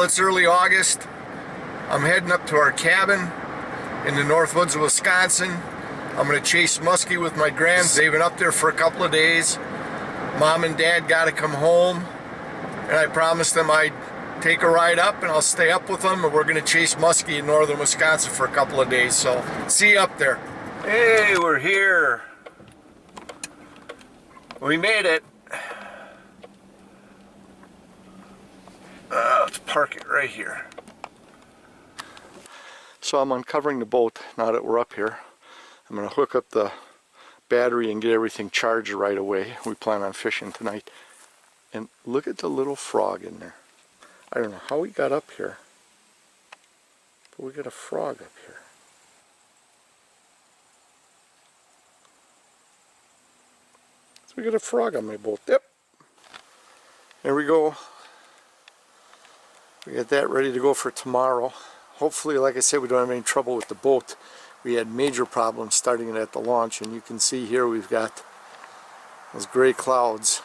Well, it's early August. I'm heading up to our cabin in the north woods of Wisconsin. I'm going to chase muskie with my grands. They've been up there for a couple of days. Mom and Dad got to come home, and I promised them I'd take a ride up and I'll stay up with them, and we're going to chase muskie in northern Wisconsin for a couple of days. So see you up there. Hey, we're here. We made it. Let's park it right here. So I'm uncovering the boat now that we're up here. I'm going to hook up the battery and get everything charged right away. We plan on fishing tonight. And look at the little frog in there. I don't know how we got up here, but we got a frog up here. So we got a frog on my boat. Yep. There we go. We got that ready to go for tomorrow. Hopefully, like I said, we don't have any trouble with the boat. We had major problems starting it at the launch, and you can see here we've got those gray clouds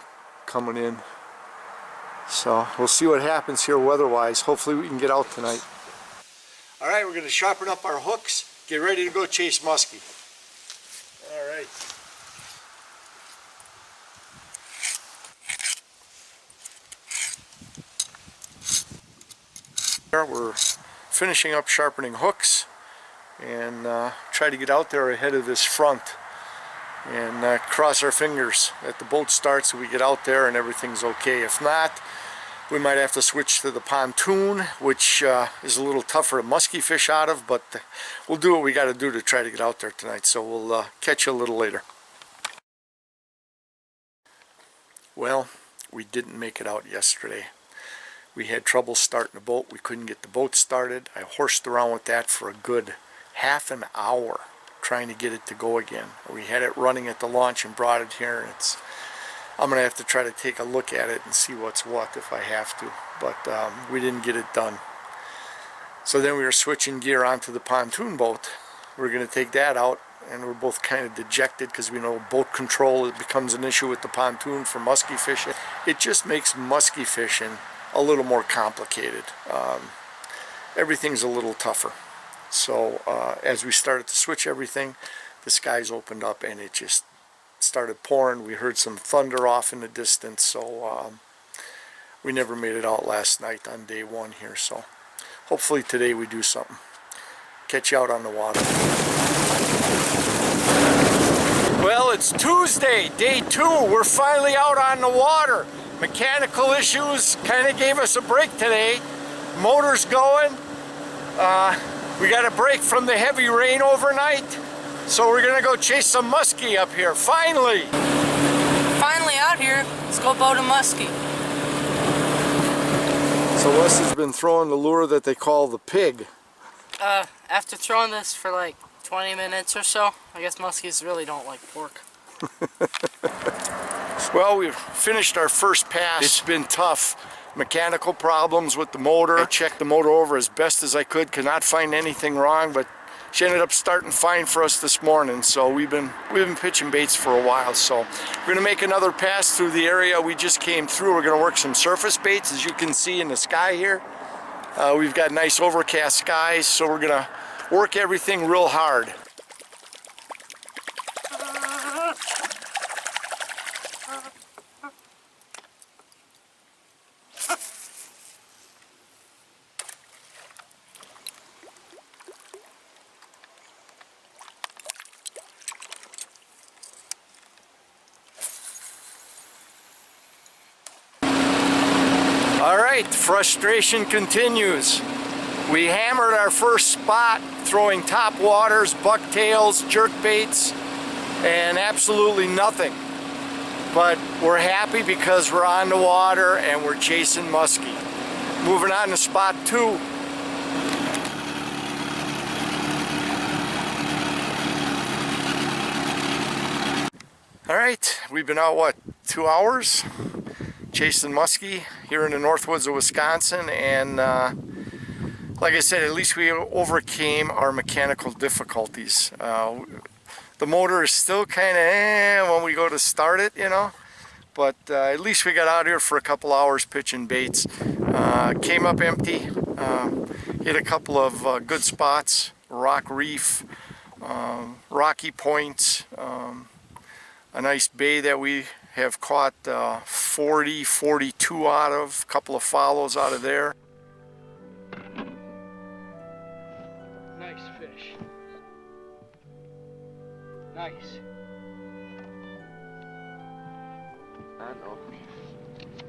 coming in. So we'll see what happens here weather-wise. Hopefully we can get out tonight. All right, we're going to sharpen up our hooks, get ready to go chase muskie. All right. We're finishing up sharpening hooks and try to get out there ahead of this front and cross our fingers that the boat starts so we get out there and everything's okay. If not, we might have to switch to the pontoon, which is a little tougher to musky fish out of, but we'll do what we got to do to try to get out there tonight. So we'll catch you a little later. Well, we didn't make it out yesterday. We had trouble starting the boat. We couldn't get the boat started. I horsed around with that for a good half an hour trying to get it to go again. We had it running at the launch and brought it here, and I'm going to have to try to take a look at it and see what's what if I have to. But we didn't get it done. So then we were switching gear onto the pontoon boat. We're going to take that out, and we're both kind of dejected because we know boat control becomes an issue with the pontoon for musky fishing. It just makes musky fishing a little more complicated. Everything's a little tougher. So as we started to switch everything, the skies opened up and it just started pouring. We heard some thunder off in the distance, so we never made it out last night on day one here. So hopefully today we do something. Catch you out on the water. Well, it's Tuesday, day 2. We're finally out on the water. Mechanical issues kind of gave us a break today. Motor's going. We got a break from the heavy rain overnight. So we're gonna go chase some muskie up here, finally! Finally out here, let's go boat a muskie. So Wes has been throwing the lure that they call the pig. After throwing this for like 20 minutes or so, I guess muskies really don't like pork. Well, we've finished our first pass. It's been tough. Mechanical problems with the motor. I checked the motor over as best as I could not find anything wrong, but she ended up starting fine for us this morning. So we've been pitching baits for a while. So we're gonna make another pass through the area we just came through. We're gonna work some surface baits, as you can see in the sky here. We've got nice overcast skies, so we're gonna work everything real hard. Alright, frustration continues. We hammered our first spot throwing top waters, bucktails, jerk baits, and absolutely nothing. But we're happy because we're on the water and we're chasing muskie. Moving on to spot 2. Alright, we've been out, what, 2 hours? Chasing muskie here in the north woods of Wisconsin, and like I said, at least we overcame our mechanical difficulties. The motor is still kind of when we go to start it, you know, but at least we got out here for a couple hours pitching baits. Came up empty. Hit a couple of good spots, rock reef, rocky points, a nice bay that we have caught 40, 42 out of, a couple of follows out of there. Nice fish. Nice. I know.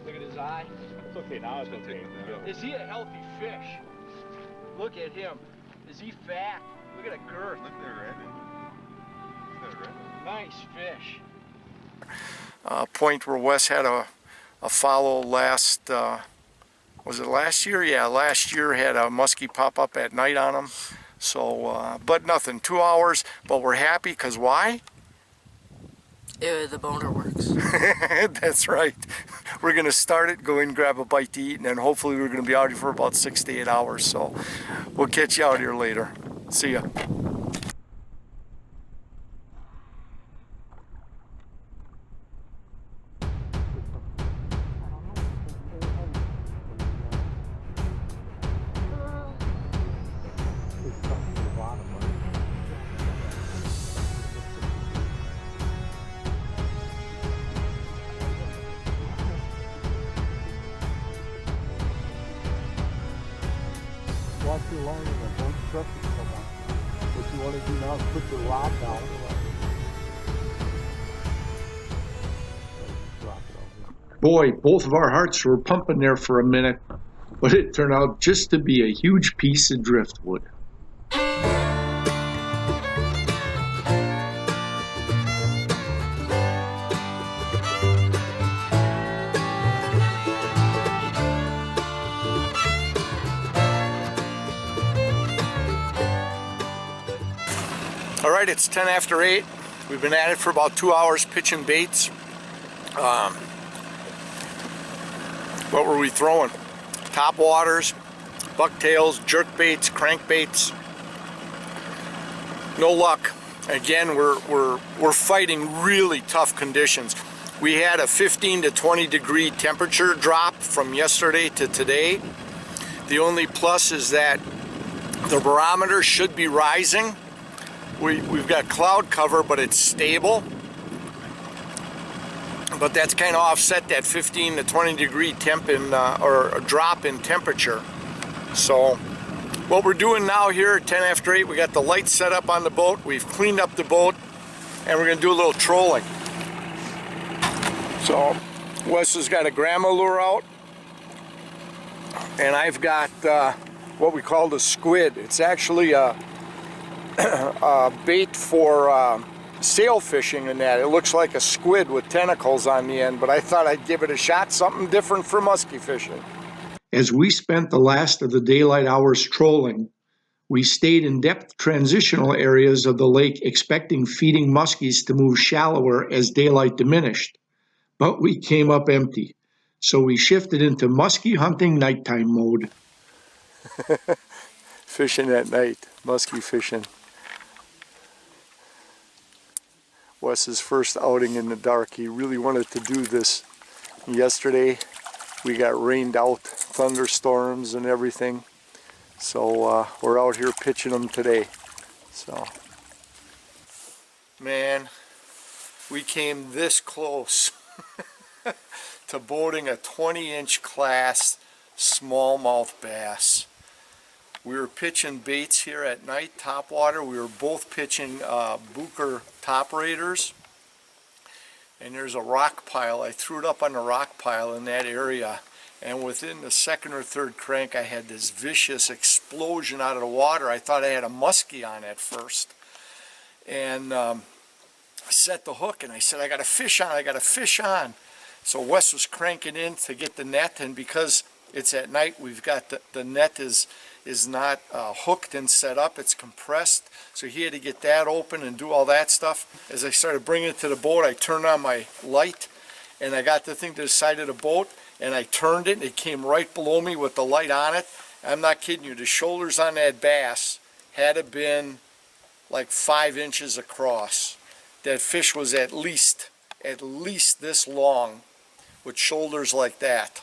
Look at his eye. It's okay now, it's okay. Is he a healthy fish? Look at him. Is he fat? Look at the girth. Look there, Randy. Look there, Randy. Nice fish. Point where Wes had a follow last, was it last year? Yeah, last year had a musky pop up at night on him. So, but nothing, 2 hours, but we're happy because why? The boner works. That's right. We're going to start it, go in, grab a bite to eat, and then hopefully we're going to be out here for about 6 to 8 hours. So we'll catch you out here later. See ya. Watch your line and don't trust it so much. What you want to do now is put your rod down. Boy, both of our hearts were pumping there for a minute, but it turned out just to be a huge piece of driftwood. All right, it's 10 after 8. We've been at it for about 2 hours pitching baits. What were we throwing? Top waters, bucktails, jerk baits, crankbaits. No luck. Again, we're fighting really tough conditions. We had a 15 to 20 degree temperature drop from yesterday to today. The only plus is that the barometer should be rising. We've got cloud cover, but it's stable. But that's kind of offset that 15 to 20 degree temp in, or a drop in temperature. So what we're doing now here at 10 after 8, we got the lights set up on the boat. We've cleaned up the boat, and we're gonna do a little trolling. So Wes has got a grandma lure out, and I've got what we call the squid. It's actually a bait for sail fishing and that. It looks like a squid with tentacles on the end, but I thought I'd give it a shot, something different for musky fishing. As we spent the last of the daylight hours trolling, we stayed in depth transitional areas of the lake expecting feeding muskies to move shallower as daylight diminished, but we came up empty. So we shifted into musky hunting nighttime mode. Fishing at night, musky fishing. Wes's first outing in the dark. He really wanted to do this. Yesterday we got rained out, thunderstorms and everything. So we're out here pitching them today. So, man, we came this close to boating a 20-inch class smallmouth bass. We were pitching baits here at night, topwater. We were both pitching Booker top raiders. And there's a rock pile. I threw it up on the rock pile in that area. And within the second or third crank, I had this vicious explosion out of the water. I thought I had a muskie on at first. And I set the hook and I said, I got a fish on, I got a fish on. So Wes was cranking in to get the net, and because it's at night, we've got the net is not hooked and set up, it's compressed, so he had to get that open and do all that stuff. As I started bringing it to the boat, I turned on my light and I got the thing to the side of the boat and I turned it and it came right below me with the light on it. I'm not kidding you, the shoulders on that bass had to been like 5 inches across. That fish was at least this long with shoulders like that.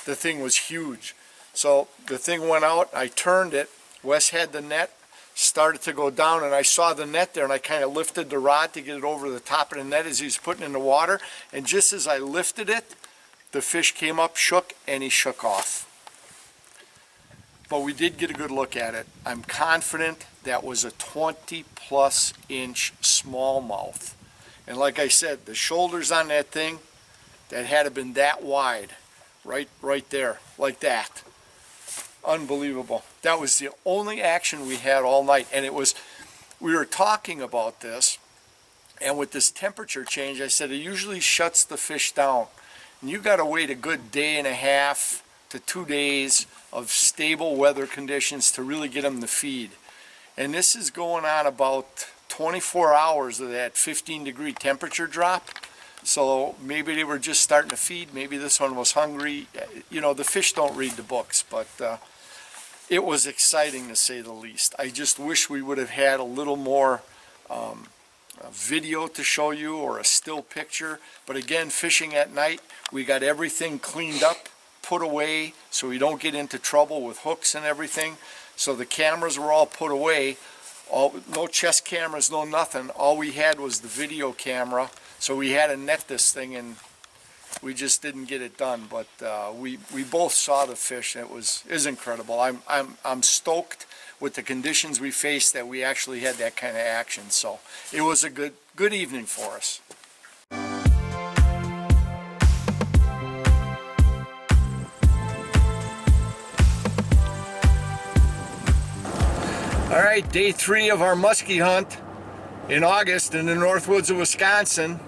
the thing was huge. So the thing went out, I turned it, Wes had the net, started to go down, and I saw the net there, and I kind of lifted the rod to get it over the top of the net as he was putting it in the water, and just as I lifted it, the fish came up, shook, and he shook off. But we did get a good look at it. I'm confident that was a 20+ inch smallmouth. And like I said, the shoulders on that thing, that had to been that wide, right there, like that. Unbelievable. That was the only action we had all night. And we were talking about this, and with this temperature change, I said it usually shuts the fish down. And you gotta wait a good day and a half to 2 days of stable weather conditions to really get them to feed. And this is going on about 24 hours of that 15-degree temperature drop. So maybe they were just starting to feed, maybe this one was hungry. You know, the fish don't read the books, but it was exciting to say the least. I just wish we would have had a little more a video to show you or a still picture. But again, fishing at night, we got everything cleaned up, put away, so we don't get into trouble with hooks and everything. So the cameras were all put away, no chest cameras, no nothing. All we had was the video camera, so we had to net this thing, and we just didn't get it done. But we both saw the fish, and it was incredible. I'm stoked with the conditions we faced that we actually had that kind of action. So it was a good evening for us. All right, day 3 of our muskie hunt in August in the north woods of Wisconsin.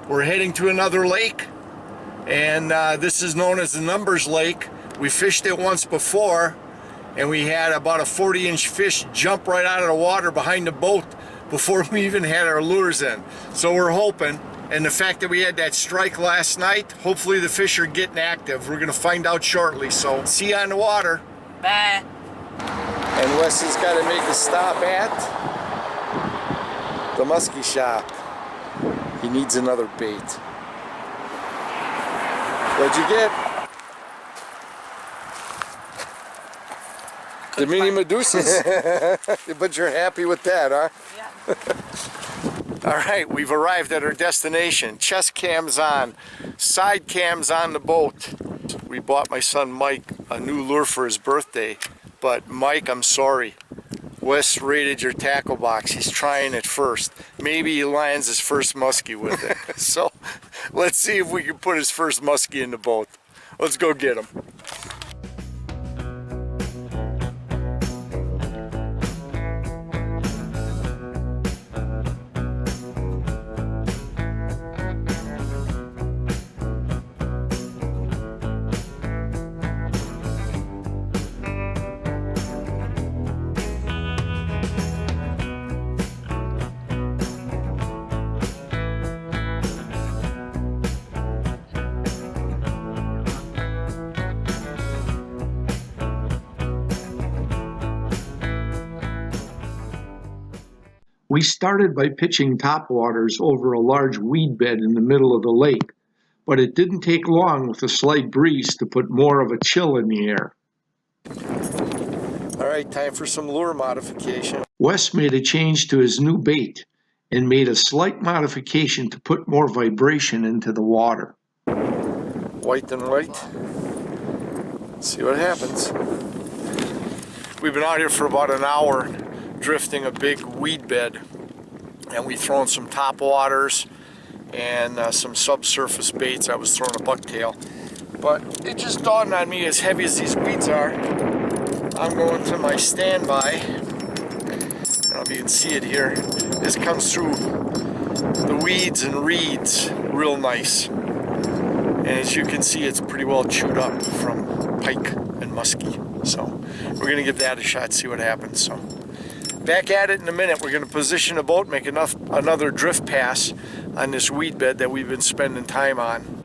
We're heading to another lake, and this is known as the Numbers Lake. We fished it once before, and we had about a 40-inch fish jump right out of the water behind the boat before we even had our lures in. So we're hoping, and the fact that we had that strike last night, hopefully the fish are getting active. We're gonna find out shortly, so see you on the water. Bye. And Wes has got to make a stop at the Musky shop. He needs another bait. What'd you get? The mini Medusas. But you're happy with that, huh? Yeah. All right, we've arrived at our destination. Chest cams on, side cams on the boat. We bought my son Mike a new lure for his birthday. But Mike, I'm sorry. Wes raided your tackle box. He's trying it first. Maybe he lands his first muskie with it. So let's see if we can put his first muskie in the boat. Let's go get him. We started by pitching topwaters over a large weed bed in the middle of the lake, but it didn't take long with a slight breeze to put more of a chill in the air. All right, time for some lure modification. Wes made a change to his new bait and made a slight modification to put more vibration into the water. White and white. See what happens. We've been out here for about an hour drifting a big weed bed, and we've thrown some topwaters and some subsurface baits. I was throwing a bucktail, but it just dawned on me, as heavy as these weeds are, I'm going to my standby. I don't know if you can see it here. This comes through the weeds and reeds real nice, and as you can see, it's pretty well chewed up from pike and musky. So we're gonna give that a shot, see what happens. So back at it in a minute. We're going to position the boat, make another drift pass on this weed bed that we've been spending time on.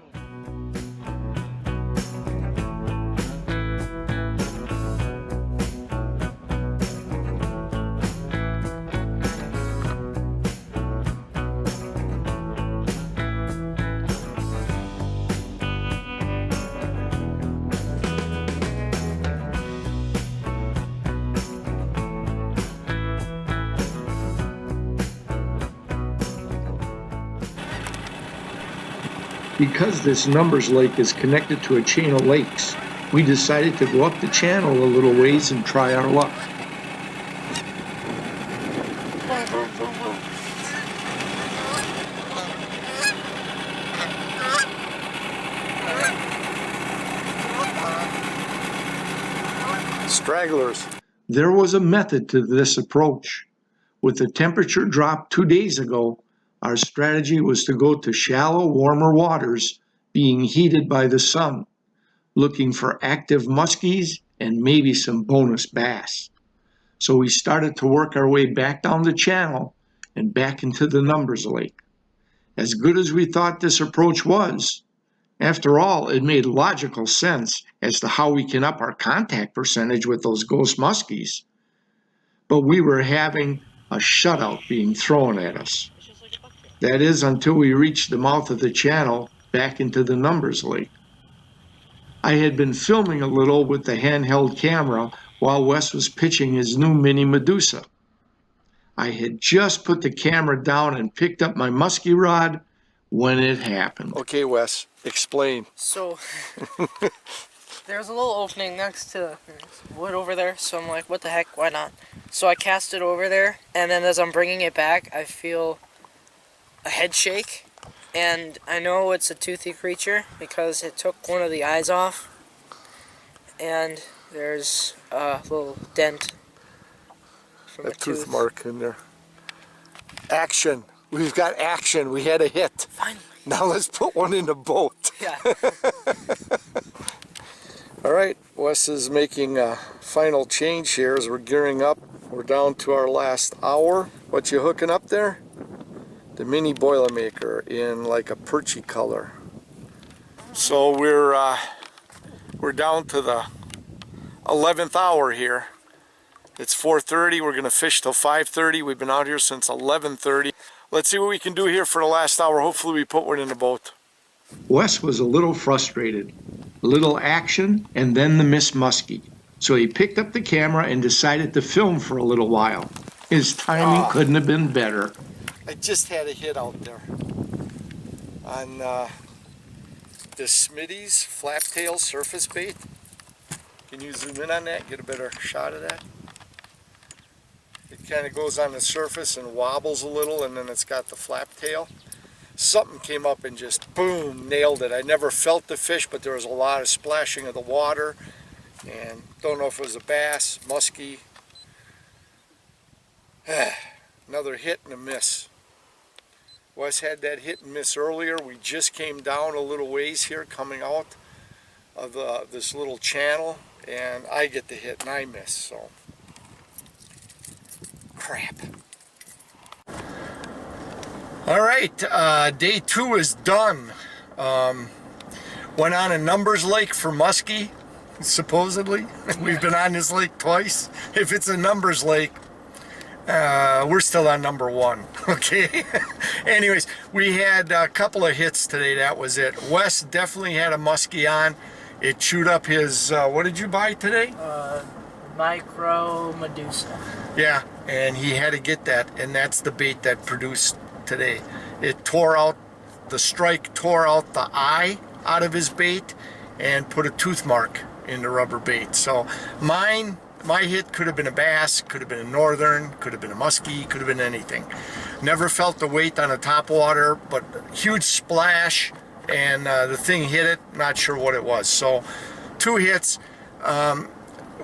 Because this Numbers Lake is connected to a chain of lakes, we decided to go up the channel a little ways and try our luck. Stragglers. There was a method to this approach. With the temperature drop 2 days ago, our strategy was to go to shallow, warmer waters being heated by the sun, looking for active muskies and maybe some bonus bass. So we started to work our way back down the channel and back into the Numbers Lake. As good as we thought this approach was, after all, it made logical sense as to how we can up our contact percentage with those ghost muskies. But we were having a shutout being thrown at us. That is, until we reached the mouth of the channel back into the Numbers Lake. I had been filming a little with the handheld camera while Wes was pitching his new mini Medusa. I had just put the camera down and picked up my musky rod when it happened. Okay, Wes, explain. So there's a little opening next to wood over there, so I'm like, what the heck, why not? So I cast it over there, and then as I'm bringing it back, I feel a head shake, and I know it's a toothy creature because it took one of the eyes off, and there's a little dent from A a tooth tooth. mark in there. Action. We've got action. We had a hit. Finally. Now let's put one in the boat. Yeah. All right, Wes is making a final change here as we're gearing up. We're down to our last hour. What you hooking up there? The mini Boilermaker in like a perchy color. So we're down to the 11th hour here. It's 4:30. We're gonna fish till 5:30. We've been out here since 11:30. Let's see what we can do here for the last hour. Hopefully we put one in the boat. Wes was a little frustrated. A little action and then the Miss Muskie. So he picked up the camera and decided to film for a little while. His timing couldn't have been better. I just had a hit out there on the Smitty's flap-tail surface bait. Can you zoom in on that, get a better shot of that? It kind of goes on the surface and wobbles a little, and then it's got the flap tail. Something came up and just boom, nailed it. I never felt the fish, but there was a lot of splashing of the water, and don't know if it was a bass, musky. Another hit and a miss. Wes had that hit and miss earlier. We just came down a little ways here coming out of this little channel, and I get the hit and I miss, so crap. All right, day 2 is done. Went on a Numbers Lake for muskie, supposedly. We've been on this lake twice. If it's a Numbers Lake, we're still on number 1, okay? Anyways, we had a couple of hits today, that was it. Wes definitely had a muskie on. It chewed up his, what did you buy today? Micro Medusa. Yeah, and he had to get that, and that's the bait that produced today. It tore out, the strike tore out the eye out of his bait and put a tooth mark in the rubber bait. So my hit could have been a bass, could have been a northern, could have been a muskie, could have been anything. Never felt the weight on the top water, but huge splash, and the thing hit it, not sure what it was. So 2 hits.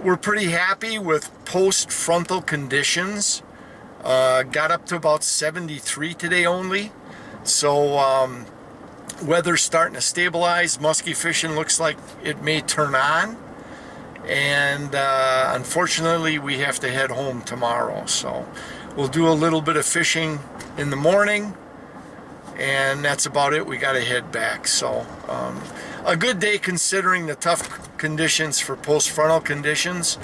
We're pretty happy with post-frontal conditions. Got up to about 73 today only. So weather's starting to stabilize. Musky fishing looks like it may turn on. And unfortunately, we have to head home tomorrow. So we'll do a little bit of fishing in the morning, and that's about it. We got to head back. So a good day considering the tough conditions for post-frontal conditions.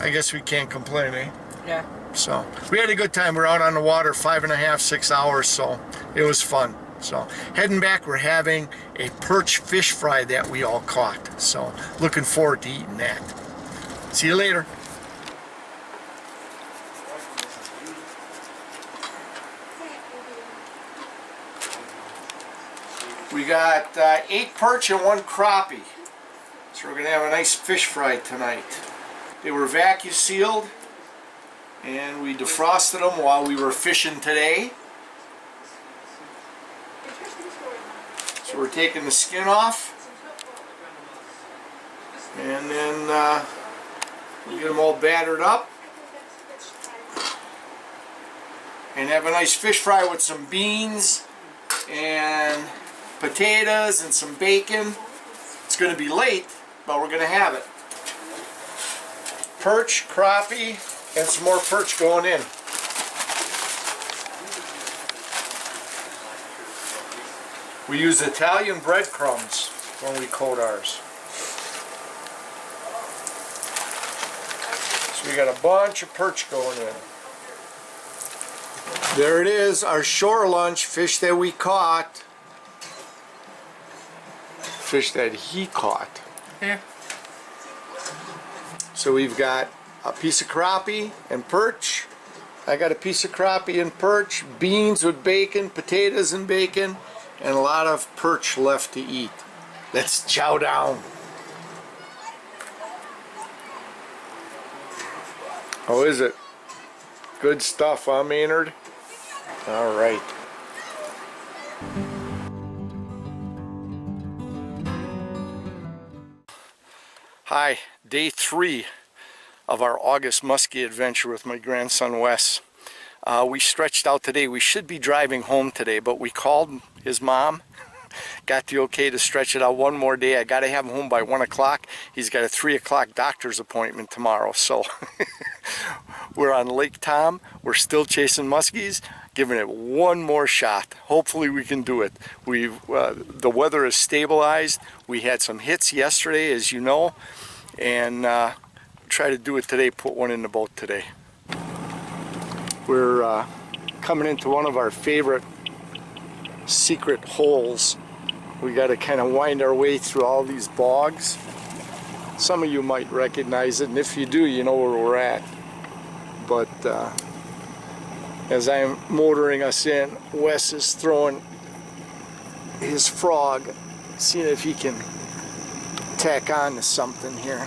I guess we can't complain, eh? Yeah. So we had a good time. We're out on the water 5.5, 6 hours, so it was fun. So heading back, we're having a perch fish fry that we all caught. So looking forward to eating that. See you later. We got 8 perch and 1 crappie. So we're going to have a nice fish fry tonight. They were vacuum sealed and we defrosted them while we were fishing today. So we're taking the skin off and then we get them all battered up and have a nice fish fry with some beans and potatoes and some bacon. It's going to be late, but we're going to have it. Perch, crappie, and some more perch going in. We use Italian breadcrumbs when we coat ours. So we got a bunch of perch going in. There it is, our shore lunch, fish that we caught. Fish that he caught. Yeah. So we've got a piece of crappie and perch. I got a piece of crappie and perch, beans with bacon, potatoes and bacon, and a lot of perch left to eat. Let's chow down. How is it? Good stuff, huh, Maynard? All right. Hi, day 3 of our August Musky adventure with my grandson Wes. We stretched out today. We should be driving home today, but we called his mom, got the okay to stretch it out one more day. I got to have him home by 1 o'clock. He's got a 3 o'clock doctor's appointment tomorrow, so we're on Lake Tom. We're still chasing muskies, giving it one more shot. Hopefully we can do it. The weather is stabilized. We had some hits yesterday, as you know, and try to do it today, put one in the boat today. We're coming into one of our favorite secret holes. We got to kind of wind our way through all these bogs. Some of you might recognize it, and if you do, you know where we're at. But as I'm motoring us in, Wes is throwing his frog, seeing if he can tack on to something here.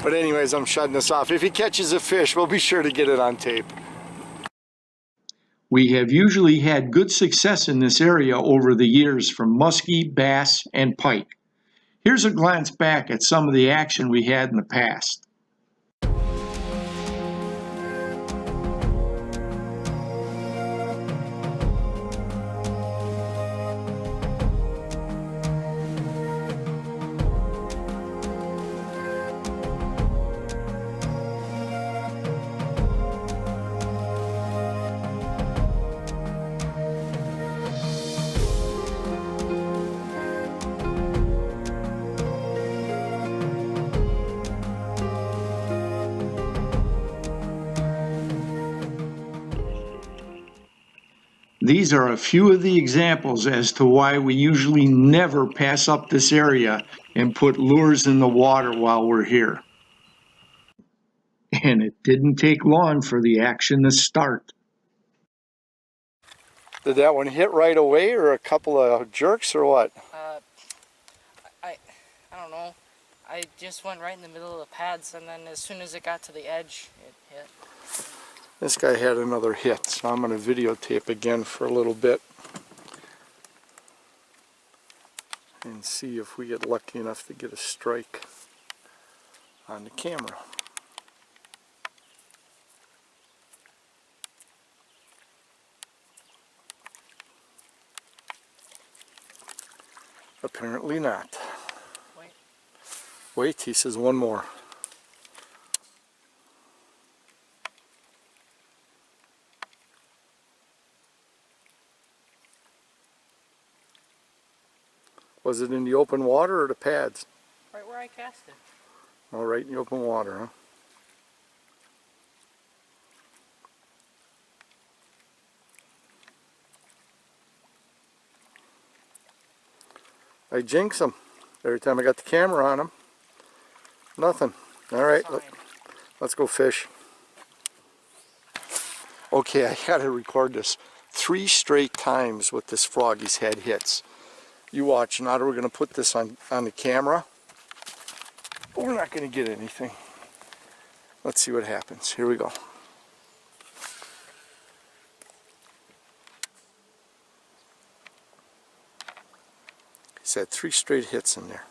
But anyways, I'm shutting this off. If he catches a fish, we'll be sure to get it on tape. We have usually had good success in this area over the years from muskie, bass, and pike. Here's a glance back at some of the action we had in the past. These are a few of the examples as to why we usually never pass up this area and put lures in the water while we're here. And it didn't take long for the action to start. Did that one hit right away, or a couple of jerks, or what? I don't know. I just went right in the middle of the pads, and then as soon as it got to the edge, it hit. This guy had another hit, so I'm going to videotape again for a little bit and see if we get lucky enough to get a strike on the camera. Apparently not. Wait, he says one more. Was it in the open water or the pads? Right where I cast it. Oh, right in the open water, huh? I jinx him. Every time I got the camera on him, nothing. All right, Fine. let's go fish. Okay, I gotta record this. 3 straight times with this frog he's had hits. You watch. Now we're gonna put this on the camera. But we're not gonna get anything. Let's see what happens. Here we go. He's had 3 straight hits in there.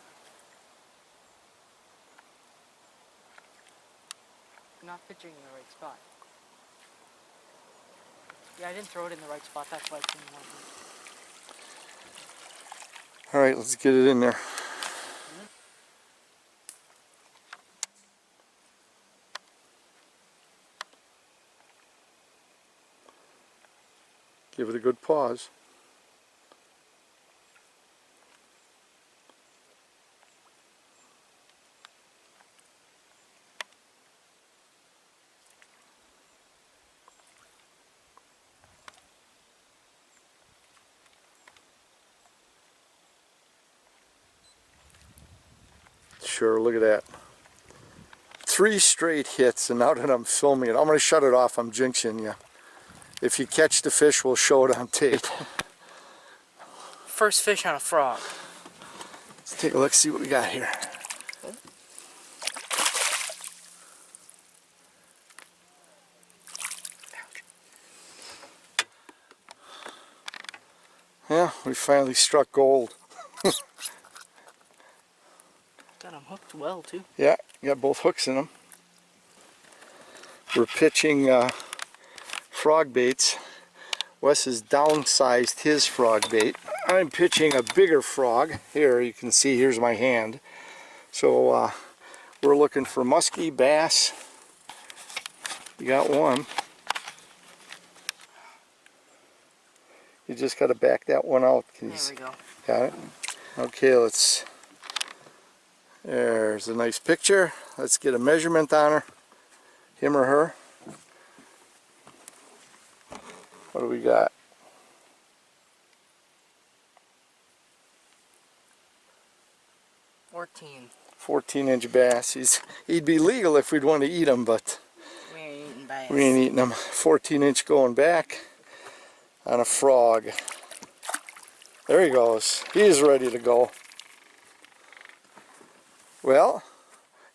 Not pitching in the right spot. Yeah, I didn't throw it in the right spot. That's why it didn't want to. All right, let's get it in there. Give it a good pause. Sure, look at that. 3 straight hits, and now that I'm filming it, I'm going to shut it off. I'm jinxing you. If you catch the fish, we'll show it on tape. First fish on a frog. Let's take a look, see what we got here. Yeah, we finally struck gold. Got him hooked well, too. Yeah, got both hooks in them. We're pitching frog baits. Wes has downsized his frog bait. I'm pitching a bigger frog. Here, you can see, here's my hand. So we're looking for musky, bass. You got one. You just got to back that one out. There we go. Got it? Okay, there's a nice picture. Let's get a measurement on her. Him or her. What do we got? 14-inch bass. He'd be legal if we'd want to eat him, but We ain't eating bass. we ain't eating him. 14-inch going back on a frog. There he goes. He's ready to go. Well,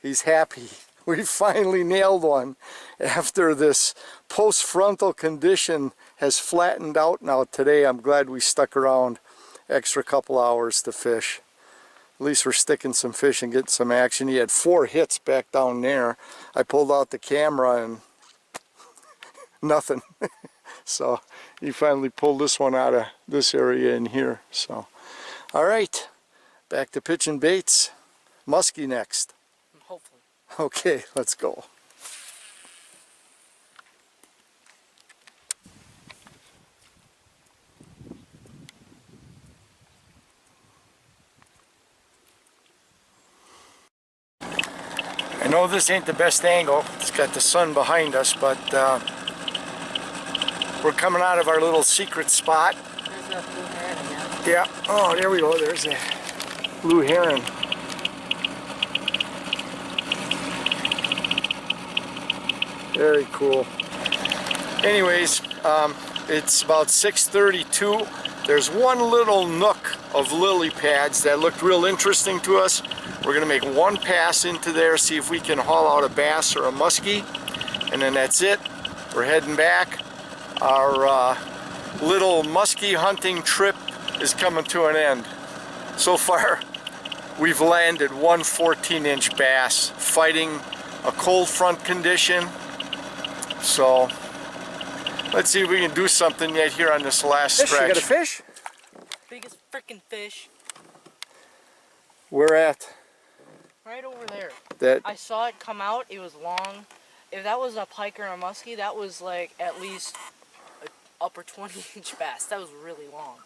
he's happy. We finally nailed one after this post-frontal condition has flattened out now today. I'm glad we stuck around extra couple hours to fish. At least we're sticking some fish and getting some action. He had 4 hits back down there. I pulled out the camera and nothing. So he finally pulled this one out of this area in here. So, all right, back to pitching baits. Musky next. Hopefully. Okay, let's go. I know this ain't the best angle. It's got the sun behind us, but we're coming out of our little secret spot. There's that blue heron again. Yeah. Oh, there we go. There's a blue heron. Very cool. Anyways, it's about 6:32. There's one little nook of lily pads that looked real interesting to us. We're gonna make one pass into there, see if we can haul out a bass or a muskie, and then that's it. We're heading back. Our little muskie hunting trip is coming to an end. So far, we've landed one 14-inch bass, fighting a cold front condition. So let's see if we can do something yet here on this last stretch. You got a fish? Biggest freaking fish. Where at? Right over there. That I saw it come out. It was long. If that was a pike or a muskie, that was like at least an upper 20-inch bass. That was really long.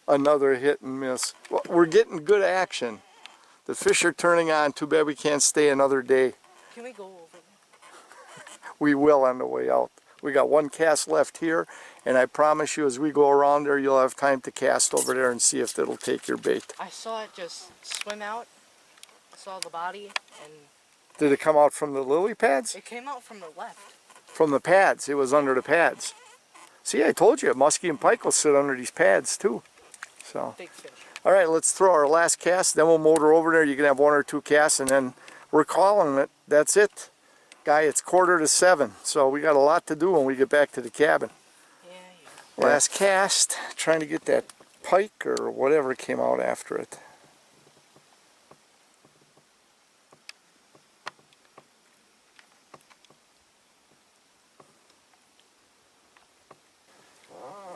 another hit and miss. Well, we're getting good action. The fish are turning on. Too bad we can't stay another day. Can we go over there? We will on the way out. We got one cast left here, and I promise you as we go around there, you'll have time to cast over there and see if it'll take your bait. I saw it just swim out. I saw the body, and Did it come out from the lily pads? It came out from the left. From the pads. It was under the pads. See, I told you, muskie and pike will sit under these pads too. So, Big fish. all right, let's throw our last cast. Then we'll motor over there. You can have 1 or 2 casts, and then we're calling it. That's it, guy. It's 6:45, so we got a lot to do when we get back to the cabin. Yeah. Last cast, trying to get that pike or whatever came out after it.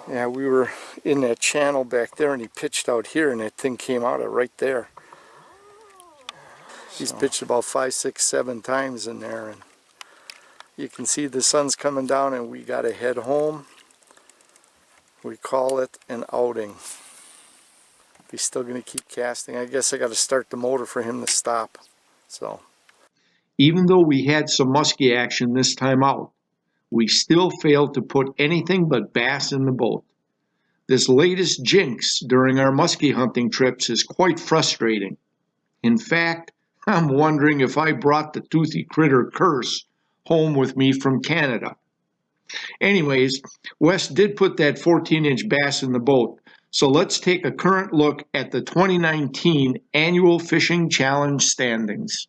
Yeah, we were in that channel back there, and he pitched out here, and that thing came out right there. He's pitched about 5, 6, 7 times in there, and you can see the sun's coming down, and we got to head home. We call it an outing. He's still going to keep casting. I guess I got to start the motor for him to stop. So, Even though we had some muskie action this time out, we still failed to put anything but bass in the boat. This latest jinx during our muskie hunting trips is quite frustrating. In fact, I'm wondering if I brought the toothy critter curse home with me from Canada. Anyways, Wes did put that 14-inch bass in the boat, so let's take a current look at the 2019 Annual Fishing Challenge standings.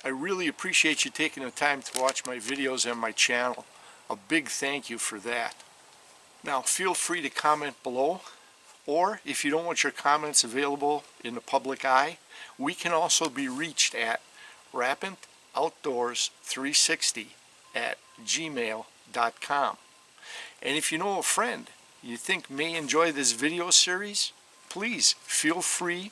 I really appreciate you taking the time to watch my videos and my channel. A big thank you for that. Now feel free to comment below, or if you don't want your comments available in the public eye, we can also be reached at rappantoutdoors360@gmail.com. And if you know a friend you think may enjoy this video series, please feel free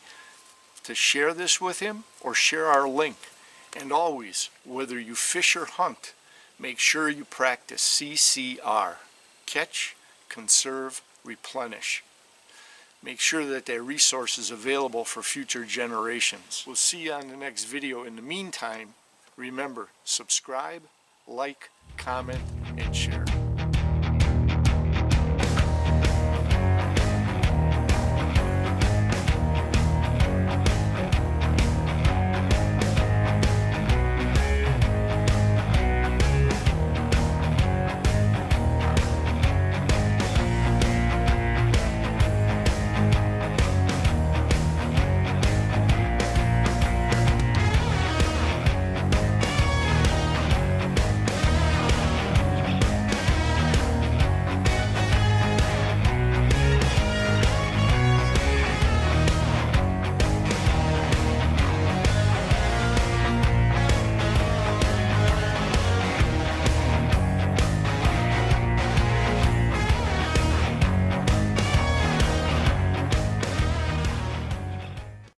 to share this with him or share our link. And always, whether you fish or hunt, make sure you practice CCR. Catch, conserve, replenish. Make sure that that resource is available for future generations. We'll see you on the next video. In the meantime, remember, subscribe, like, comment, and share.